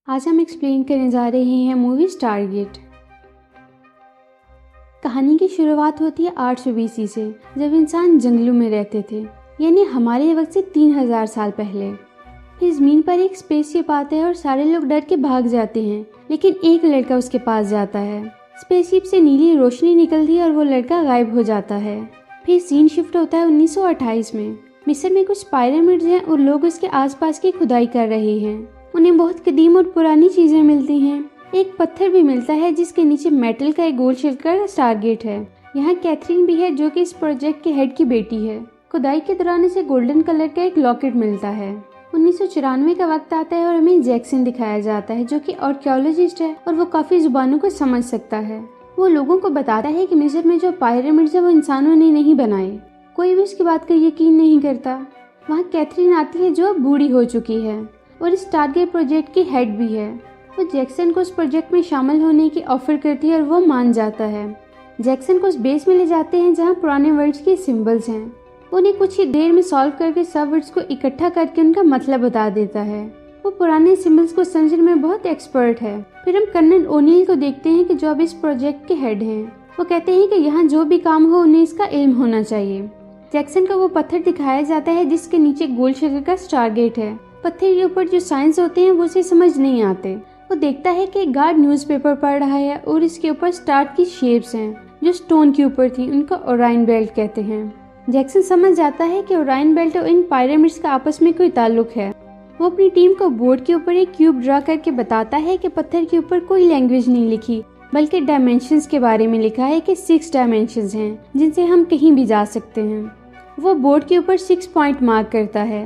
आज हम एक्सप्लेन करने जा रहे हैं मूवी स्टारगेट। कहानी की शुरुआत होती है 800 BC से, जब इंसान जंगलों में रहते थे, यानी हमारे वक्त से 3000 साल पहले। फिर ज़मीन पर एक स्पेसशिप आता है और सारे लोग डर के भाग जाते हैं, लेकिन एक लड़का उसके पास जाता है। स्पेसशिप से नीली रोशनी निकलती है और वो लड़का गायब हो जाता है। फिर सीन शिफ्ट होता है 1928 में। मिस्र में कुछ पिरामिड्स हैं और लोग उसके आसपास की खुदाई कर रहे हैं। उन्हें बहुत कदीम और पुरानी चीजें मिलती हैं। एक पत्थर भी मिलता है जिसके नीचे मेटल का एक गोल शिल्ड का स्टारगेट है। यहाँ कैथरीन भी है जो कि इस प्रोजेक्ट के हेड की बेटी है। खुदाई के दौरान इसे गोल्डन कलर का एक लॉकेट मिलता है। 1994 का वक्त आता है और हमें जैक्सन दिखाया जाता है जो कि आर्कियोलॉजिस्ट है और वो काफी जुबानों को समझ सकता है। वो लोगों को बताता है कि मिस्र में जो पिरामिड्स है वो इंसानों ने नहीं बनाए। कोई भी उसकी बात का यकीन नहीं करता। वहाँ कैथरीन आती है जो अब बूढ़ी हो चुकी है और इस स्टारगेट प्रोजेक्ट की हेड भी है। वो जैक्सन को उस प्रोजेक्ट में शामिल होने की ऑफर करती है और वो मान जाता है। जैक्सन को उस बेस में ले जाते हैं जहाँ पुराने वर्ड्स के सिंबल्स हैं। वो उन्हें कुछ ही देर में सॉल्व करके सब वर्ड्स को इकट्ठा करके उनका मतलब बता देता है। वो पुराने सिंबल्स को समझने में बहुत एक्सपर्ट है। फिर हम कर्नल ओनील को देखते हैं कि जो अब इस प्रोजेक्ट के हेड हैं। वो कहते हैं कि यहाँ जो भी काम हो उन्हें इसका इल्म होना चाहिए। जैक्सन का वो पत्थर दिखाया जाता है जिसके नीचे गोल शक्ल का स्टारगेट है। पत्थर के ऊपर जो साइंस होते हैं वो उसे समझ नहीं आते। वो देखता है कि एक गार्ड न्यूज़पेपर पढ़ रहा है और इसके ऊपर स्टार की शेप्स हैं जो स्टोन के ऊपर थी। उनको ओराइन बेल्ट कहते हैं। जैक्सन समझ जाता है कि ओराइन बेल्ट और इन पिरामिड्स का आपस में कोई ताल्लुक है। वो अपनी टीम को बोर्ड के ऊपर एक क्यूब ड्रा करके बताता है कि पत्थर के ऊपर कोई लैंग्वेज नहीं लिखी, बल्कि डायमेंशंस के बारे में लिखा है कि 6 डायमेंशंस हैं जिनसे हम कहीं भी जा सकते हैं। वो बोर्ड के ऊपर 6 पॉइंट मार्क करता है।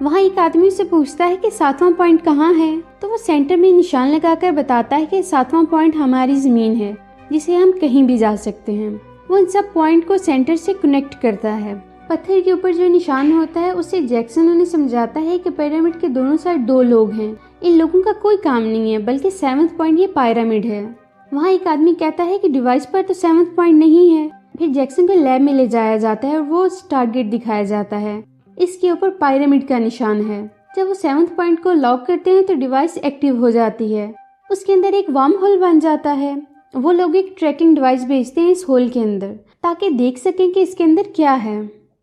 वहाँ एक आदमी से पूछता है कि 7वां पॉइंट कहाँ है, तो वो सेंटर में निशान लगाकर बताता है कि 7वां पॉइंट हमारी ज़मीन है जिसे हम कहीं भी जा सकते हैं। वो इन सब पॉइंट को सेंटर से कनेक्ट करता है। पत्थर के ऊपर जो निशान होता है उससे जैक्सन उन्हें समझाता है कि पिरामिड के दोनों साइड 2 लोग हैं। इन लोगों का कोई काम नहीं है, बल्कि 7वां पॉइंट ये पिरामिड है। वहाँ एक आदमी कहता है कि डिवाइस पर तो 7वां पॉइंट नहीं है। फिर जैक्सन को लैब में ले जाया जाता है और वो टारगेट दिखाया जाता है। इसके ऊपर पिरामिड का निशान है। जब वो 7वां पॉइंट को लॉक करते हैं तो डिवाइस एक्टिव हो जाती है। उसके अंदर एक वर्म होल बन जाता है। वो लोग एक ट्रैकिंग डिवाइस भेजते हैं इस होल के अंदर ताकि देख सकें कि इसके अंदर क्या है।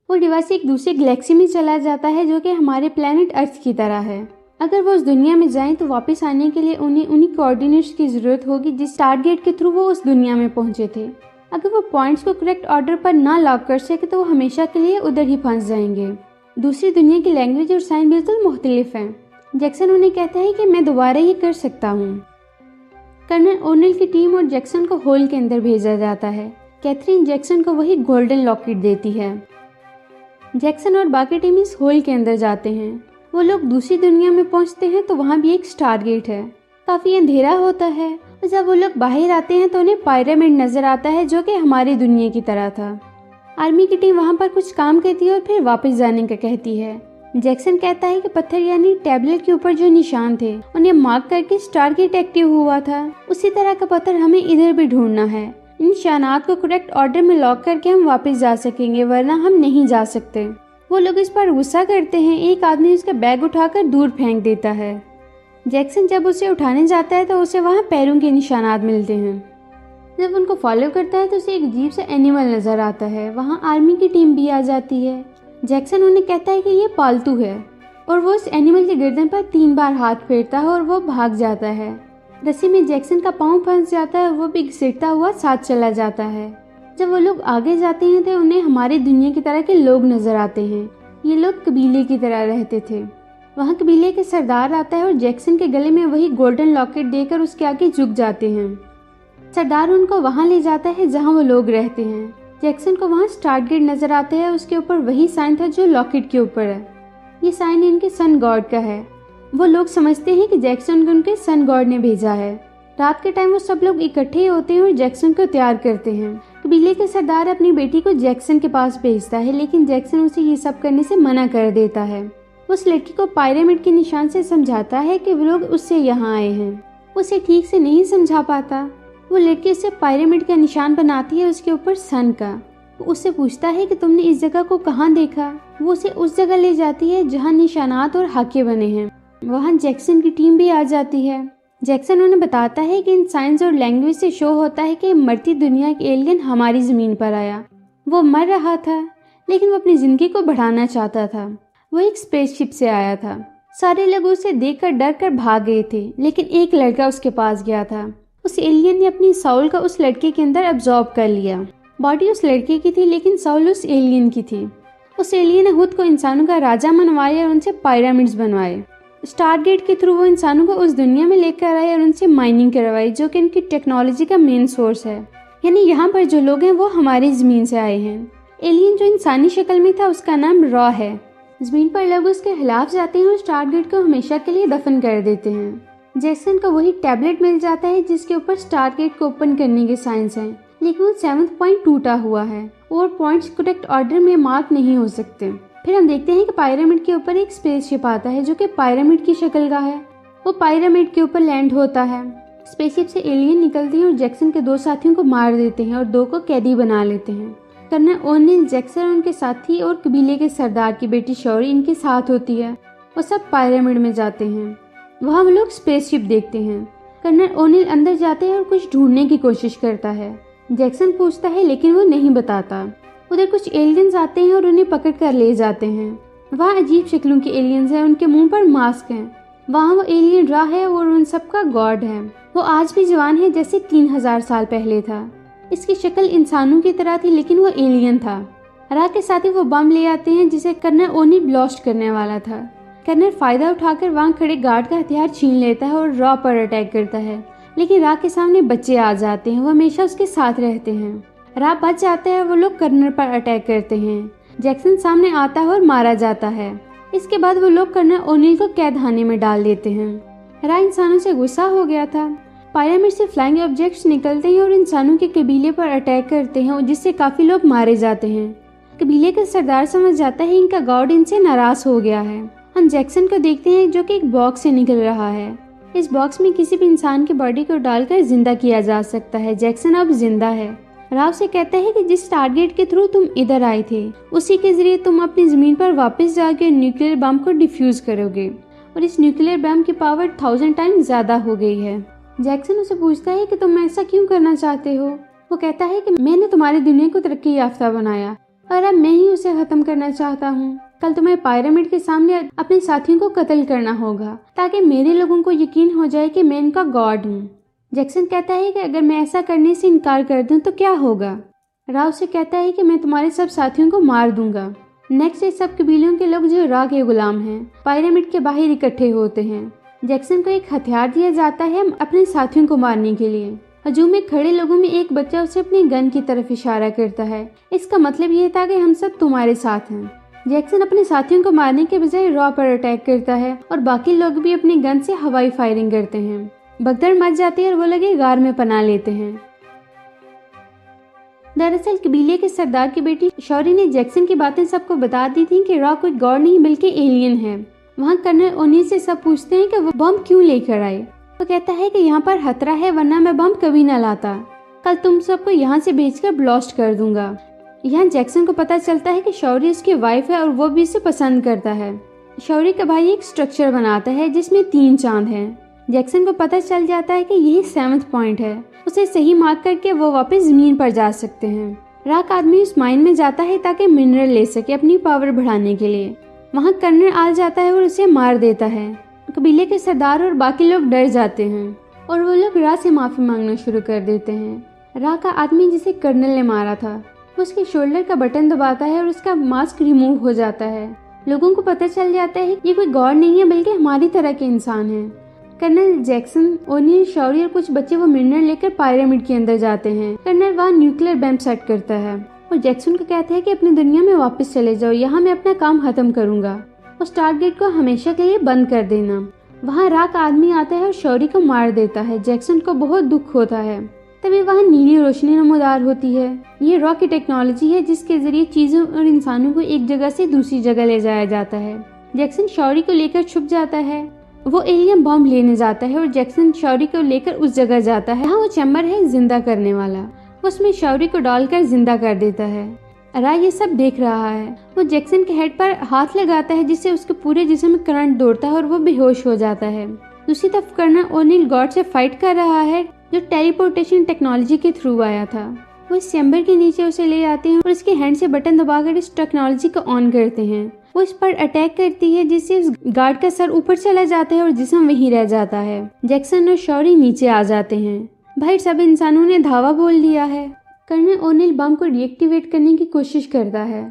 वो डिवाइस एक दूसरे गैलेक्सी में चला जाता है जो कि हमारे प्लेनेट अर्थ की तरह है। अगर वो उस दुनिया में जाएं तो वापस आने के लिए उन्हें उन्हीं कोऑर्डिनेट्स की जरूरत होगी जिस टारगेट के थ्रू वो उस दुनिया में पहुंचे थे। अगर वो पॉइंट्स को करेक्ट ऑर्डर पर ना लॉक कर सके तो वो हमेशा के लिए उधर ही फंस जाएंगे। दूसरी दुनिया की लैंग्वेज और साइन बिल्कुल मुख्तलिफ हैं। जैक्सन उन्हें कहता है कि मैं दोबारा ये कर सकता हूँ। कर्नल ओनेल की टीम और जैक्सन को होल के अंदर भेजा जाता है। कैथरीन जैक्सन को वही गोल्डन लॉकेट देती है। जैक्सन और बाकी टीम इस होल के अंदर जाते हैं। वो लोग दूसरी दुनिया में पहुँचते हैं तो वहाँ भी एक स्टारगेट है। काफ़ी अंधेरा होता है और जब वो लोग बाहर आते हैं तो उन्हें पिरामिड नजर आता है जो कि हमारी दुनिया की तरह था। आर्मी की टीम वहाँ पर कुछ काम करती है और फिर वापस जाने का कहती है। जैक्सन कहता है कि पत्थर यानी टैबलेट के ऊपर जो निशान थे उन्हें मार्क करके स्टारगेट एक्टिव हुआ था। उसी तरह का पत्थर हमें इधर भी ढूंढना है। इन निशानात को करेक्ट ऑर्डर में लॉक करके हम वापस जा सकेंगे, वरना हम नहीं जा सकते। वो लोग इस पर गुस्सा करते हैं। एक आदमी उसका बैग उठाकर दूर फेंक देता है। जैक्सन जब उसे उठाने जाता है तो उसे वहाँ पैरों के निशानात मिलते हैं। जब उनको फॉलो करता है तो उसे एक अजीब सा एनिमल नजर आता है। वहाँ आर्मी की टीम भी आ जाती है। जैक्सन उन्हें कहता है कि ये पालतू है और वो इस एनिमल के गर्दन पर 3 बार हाथ फेरता है और वो भाग जाता है। रस्सी में जैक्सन का पाँव फंस जाता है और वो भी घसीटता हुआ साथ चला जाता है। जब वो लोग आगे जाते हैं तो उन्हें हमारी दुनिया की तरह के लोग नजर आते हैं। ये लोग कबीले की तरह रहते थे। वहाँ कबीले के सरदार आता है और जैक्सन के गले में वही गोल्डन लॉकेट देकर उसके आगे झुक जाते हैं। सरदार उनको वहाँ ले जाता है जहाँ वो लोग रहते हैं। जैक्सन को वहाँ स्टारगेट नजर आता है। उसके ऊपर वही साइन था जो लॉकेट के ऊपर है। ये साइन इनके सन गॉड का है। वो लोग समझते हैं कि जैक्सन को उनके सन गॉड ने भेजा है। रात के टाइम वो सब लोग इकट्ठे होते हैं और जैक्सन को तैयार करते हैं। कबीले के सरदार अपनी बेटी को जैक्सन के पास भेजता है, लेकिन जैक्सन उसे ये सब करने से मना कर देता है। उस लड़की को पिरामिड के निशान से समझाता है कि वो लोग उससे यहाँ आए हैं। उसे ठीक से नहीं समझा पाता। वो लड़की उससे पिरामिड का निशान बनाती है, उसके ऊपर सन का। वो उससे पूछता है कि तुमने इस जगह को कहाँ देखा। वो उसे उस जगह ले जाती है जहाँ निशानात और हाके बने हैं। वहाँ जैक्सन की टीम भी आ जाती है। जैक्सन उन्हें बताता है कि इन साइंस और लैंग्वेज से शो होता है कि मरती दुनिया के एलियन हमारी ज़मीन पर आया। वो मर रहा था लेकिन वो अपनी ज़िंदगी को बढ़ाना चाहता था। वो एक स्पेसशिप से आया था। सारे लोग उसे देखकर डर कर भाग गए थे, लेकिन एक लड़का उसके पास गया था। उस एलियन ने अपनी साउल का उस लड़के के अंदर अब्जॉर्ब कर लिया। बॉडी उस लड़के की थी लेकिन साउल उस एलियन की थी। उस एलियन ने खुद को इंसानों का राजा मनवाया और उनसे पिरामिड्स बनवाए। स्टारगेट के थ्रू वो इंसानों को उस दुनिया में लेकर आए और उनसे माइनिंग करवाई, जो कि उनकी टेक्नोलॉजी का मेन सोर्स है। यानी यहाँ पर जो लोग हैं वो हमारी ज़मीन से आए हैं। एलियन जो इंसानी शक्ल में था उसका नाम रॉ है। ज़मीन पर लोग उसके खिलाफ जाते हैं और स्टारगेट को हमेशा के लिए दफन कर देते हैं। जैक्सन को वही टैबलेट मिल जाता है जिसके ऊपर स्टारगेट को ओपन करने के साइंस हैं, लेकिन वो 7th पॉइंट टूटा हुआ है और पॉइंट्स करेक्ट ऑर्डर में मार्क नहीं हो सकते। फिर हम देखते हैं कि पिरामिड के ऊपर एक स्पेसशिप आता है जो कि पिरामिड की शक्ल का है। वो पिरामिड के ऊपर लैंड होता है। स्पेसशिप से एलियन निकलते हैं और जैक्सन के 2 साथियों को मार देते हैं और 2 को कैदी बना लेते हैं। कर्नल ओनिल, जैक्सन और उनके साथी और कबीले के सरदार की बेटी शौरी इनके साथ होती है। वो सब पिरामिड में जाते हैं। वहाँ वो लोग स्पेसशिप देखते हैं। कर्नल ओनिल अंदर जाते हैं और कुछ ढूंढने की कोशिश करता है। जैक्सन पूछता है लेकिन वो नहीं बताता। उधर कुछ एलियंस आते हैं और उन्हें पकड़ कर ले जाते हैं। वहाँ अजीब शक्लों के एलियंस हैं, उनके मुंह पर मास्क हैं। वहाँ वो एलियन रा है और उन सबका गॉड है। वो आज भी जवान है जैसे 3000 साल पहले था। इसकी शक्ल इंसानों की तरह थी लेकिन वो एलियन था। रा के साथ ही वो बम ले आते हैं जिसे कर्नल ओनिल ब्लास्ट करने वाला था। कर्नल फायदा उठाकर वहाँ खड़े गार्ड का हथियार छीन लेता है और रा पर अटैक करता है, लेकिन रा के सामने बच्चे आ जाते हैं। वो हमेशा उसके साथ रहते हैं। रा बच जाता है। वो लोग कर्नल पर अटैक करते हैं। जैक्सन सामने आता है और मारा जाता है। इसके बाद वो लोग कर्नल ओनिल को कैदखाने में डाल देते हैं। रा इंसानों से गुस्सा हो गया था। पिरामिड से फ्लाइंग ऑब्जेक्ट्स निकलते हैं और इंसानों के कबीले पर अटैक करते हैं, जिससे काफी लोग मारे जाते हैं। कबीले का सरदार समझ जाता है इनका गॉड इनसे नाराज हो गया है। हम जैक्सन को देखते हैं जो कि एक बॉक्स से निकल रहा है। इस बॉक्स में किसी भी इंसान की बॉडी को डालकर जिंदा किया जा सकता है। जैक्सन अब जिंदा है। राव से कहता है कि जिस टारगेट के थ्रू तुम इधर आए थे उसी के जरिए तुम अपनी जमीन पर वापस जाकर न्यूक्लियर बम को डिफ्यूज करोगे, और इस न्यूक्लियर बम की पावर 1000 टाइम्स ज्यादा हो गई है। जैक्सन उसे पूछता है कि तुम ऐसा क्यों करना चाहते हो। वो कहता है कि मैंने तुम्हारी दुनिया को तरक्की याफ्ता बनाया और अब मैं ही उसे खत्म करना चाहता हूँ। कल तुम्हें पिरामिड के सामने अपने साथियों को कत्ल करना होगा ताकि मेरे लोगों को यकीन हो जाए कि मैं इनका गॉड हूँ। जैक्सन कहता है कि अगर मैं ऐसा करने से इनकार कर दूं तो क्या होगा। राव से कहता है कि मैं तुम्हारे सब साथियों को मार दूंगा। नेक्स्ट सब कबीलों के लोग जो रा के गुलाम हैं पिरामिड के बाहर इकट्ठे होते हैं। जैक्सन को एक हथियार दिया जाता है अपने साथियों को मारने के लिए। हजूम में खड़े लोगों में एक बच्चा उसे अपनी गन की तरफ इशारा करता है। इसका मतलब ये था कि हम सब तुम्हारे साथ हैं। जैक्सन अपने साथियों को मारने के बजाय रॉ पर अटैक करता है और बाकी लोग भी अपनी गन से हवाई फायरिंग करते हैं। भगदड़ मच जाती है और वो लोग गार में पनाह लेते हैं। दरअसल कबीले के सरदार की बेटी शौरी ने जैक्सन की बातें सबको बता दी थी कि रॉ कोई गॉड नहीं बल्कि एलियन है। वहाँ कर्नल ओनिल से सब पूछते हैं कि वो बम क्यों लेकर आए। वो कहता है कि यहाँ पर खतरा है वरना मैं बम कभी न लाता। कल तुम सबको यहाँ से भेजकर ब्लास्ट कर दूंगा। यहाँ जैक्सन को पता चलता है कि शौरी उसकी वाइफ है और वो भी उसे पसंद करता है। शौरी का भाई एक स्ट्रक्चर बनाता है जिसमें 3 चांद हैं। जैक्सन को पता चल जाता है कि यही 7th पॉइंट है। उसे सही मार्क करके वो वापस जमीन पर जा सकते हैं। राक आदमी उस माइन में जाता है ताकि मिनरल ले सके अपनी पावर बढ़ाने के लिए। वहाँ कर्नल आ जाता है और उसे मार देता है। कबीले के सरदार और बाकी लोग डर जाते हैं और वो लोग रा से माफी मांगना शुरू कर देते हैं। रा का आदमी जिसे कर्नल ने मारा था उसके शोल्डर का बटन दबाता है और उसका मास्क रिमूव हो जाता है। लोगों को पता चल जाता है ये कोई गॉड नहीं है बल्कि हमारी तरह के इंसान है। कर्नल जैक्सन, ओनिल, शौरी और कुछ बच्चे वो मिनरल लेकर पिरामिड के अंदर जाते हैं। कर्नल वहाँ न्यूक्लियर बम सेट करता है और जैक्सन को कहता है कि अपनी दुनिया में वापस चले जाओ, यहाँ मैं अपना काम खत्म करूंगा। उस टारगेट को हमेशा के लिए बंद कर देना। वहाँ राक आदमी आता है और शौरी को मार देता है। जैक्सन को बहुत दुख होता है। तभी वहाँ नीली रोशनी नमूदार होती है। ये रॉ की टेक्नोलॉजी है जिसके जरिए चीजों और इंसानों को एक जगह से दूसरी जगह ले जाया जाता है। जैक्सन शौरी को लेकर छुप जाता है। वो एलियन बम लेने जाता है और जैक्सन शौरी को लेकर उस जगह जाता है। यहाँ वो चैम्बर है जिंदा करने वाला। उसमें शौरी को डालकर जिंदा कर देता है। रा ये सब देख रहा है। वो जैक्सन के हेड पर हाथ लगाता है जिससे उसके पूरे जिस्म में करंट दौड़ता है और वो बेहोश हो जाता है। दूसरी तरफ कर्नल ओनिल गॉड से फाइट कर रहा है जो टेलीपोर्टेशन टेक्नोलॉजी के थ्रू आया था। वो इस चैम्बर के नीचे उसे ले आते हैं और उसके हैंड से बटन दबाकर इस टेक्नोलॉजी को ऑन करते हैं। वो इस पर अटैक करती है जिससे इस गार्ड का सर ऊपर चला जाता है और जिस्म वहीं रह जाता है। जैक्सन और शौरी नीचे आ जाते हैं। भाई सब इंसानों ने धावा बोल दिया है। कर्नल ओनिल बम को डीएक्टिवेट करने की कोशिश करता है।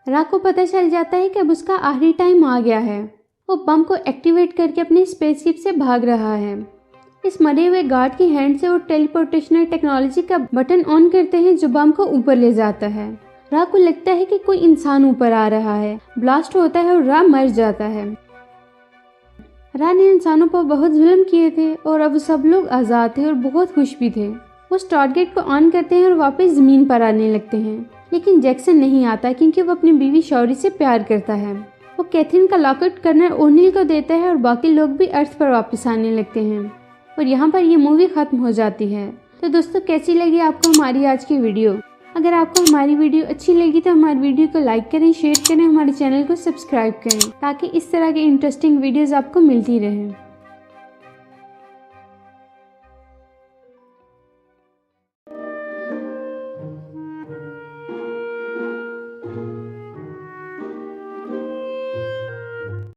रा को पता चल जाता है कि अब उसका आखिरी टाइम आ गया है। वो बम को एक्टिवेट करके अपने स्पेसशिप से भाग रहा है। इस मरे हुए गार्ड की हैंड से वो टेलीपोर्टेशनल टेक्नोलॉजी का बटन ऑन करते हैं जो बम को ऊपर ले जाता है। रा को लगता है कि कोई इंसान ऊपर आ रहा है। ब्लास्ट होता है और रा मर जाता है। रा ने इंसानों पर बहुत जुल्म किए थे और अब सब लोग आज़ाद थे और बहुत खुश भी थे। वो स्टारगेट को ऑन करते हैं और वापस ज़मीन पर आने लगते हैं, लेकिन जैक्सन नहीं आता क्योंकि वो अपनी बीवी शौरी से प्यार करता है। वो कैथरीन का लॉकेट कर्नल ओनिल को देता है और बाकी लोग भी अर्थ पर वापस आने लगते हैं और यहाँ पर ये मूवी ख़त्म हो जाती है। तो दोस्तों, कैसी लगी आपको हमारी आज की वीडियो? अगर आपको हमारी वीडियो अच्छी लगी तो हमारी वीडियो को लाइक करें, शेयर करें, हमारे चैनल को सब्सक्राइब करें ताकि इस तरह के इंटरेस्टिंग वीडियोस आपको मिलती रहें।